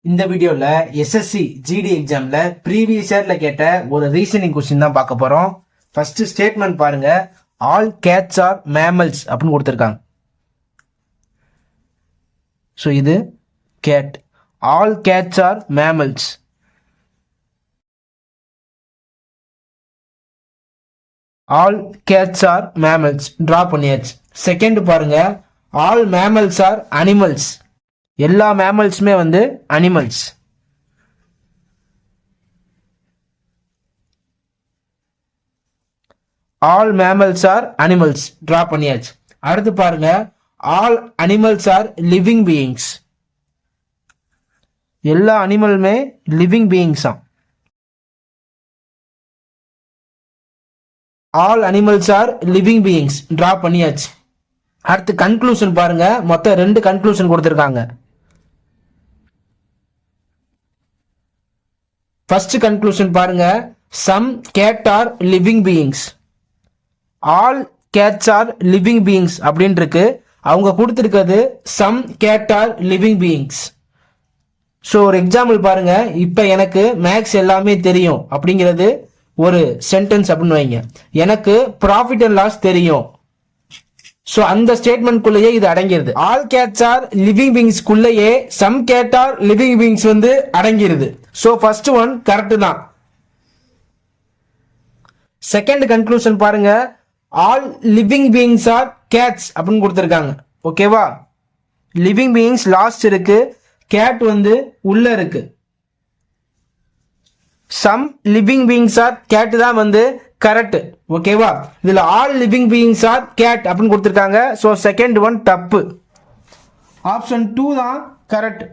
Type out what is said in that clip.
இந்த வீடியோல SSC GD எக்ஸாம்ல ப்ரீவியஸ் இயர்ல கேட்ட ஒரு ரீசனிங் கொஸ்டின் தான் பார்க்க போறோம். ஃபர்ஸ்ட் ஸ்டேட்மெண்ட் பாருங்க. ஆல் கேட்ஸ் ஆர் மேமல்ஸ் அப்படின்னு கொடுத்துருக்காங்க. ஸோ இது cat. All cats are mammals. All cats are mammals draw பண்ணியாச்சு. செகண்ட் பாருங்க. All mammals are animals. எல்லா மேமல்ஸுமே வந்து animals. All mammals are animals draw பண்ணியாச்சு. அடுத்து பாருங்க. All animals are living beings. எல்லா அனிமலுமே லிவிங் பீயிங்ஸா. All animals are living beings draw பண்ணியாச்சு. அடுத்து கன்க்ளூஷன் பாருங்க. மொத்தம் 2 கன்க்ளூஷன் கொடுத்திருக்காங்க. ஃபர்ஸ்ட் கன்க்ளூஷன் பாருங்க. Some cat are living beings. All cats are living beings அப்படின்னு இருக்கு. அவங்க கொடுத்திருக்கிறது some cat are living beings. So ஒரு எக்ஸாம்பிள் பாருங்க. இப்போ எனக்கு மேக்ஸ் எல்லாமே தெரியும் அப்படிங்கிறது ஒரு சென்டென்ஸ் அப்படின்னு வைங்க. எனக்கு ப்ராஃபிட் அண்ட் லாஸ் தெரியும். ஸோ அந்த ஸ்டேட்மெண்ட்குள்ளேயே இது அடங்கிருது. All cats are living beings குள்ளேயே some cat are living beings வந்து அடங்கிருது. ஸோ ஃபர்ஸ்ட் ஒன் கரெக்ட் தான். செகண்ட் கன்க்ளூஷன் பாருங்க. All living beings are cats அப்படின்னு கொடுத்துருக்காங்க. ஓகேவா? லிவிங் பீயிங்ஸ் லாஸ்ட் இருக்கு, கேட் வந்து உள்ள இருக்கு. Some living beings are cat தான் வந்து கரெக்ட். ஓகேவா? இதுல all living beings are cat அப்படின்னு கொடுத்துருக்காங்க. ஸோ செகண்ட் ஒன் தப்பு. ஆப்ஷன் 2 தான் கரெக்ட்.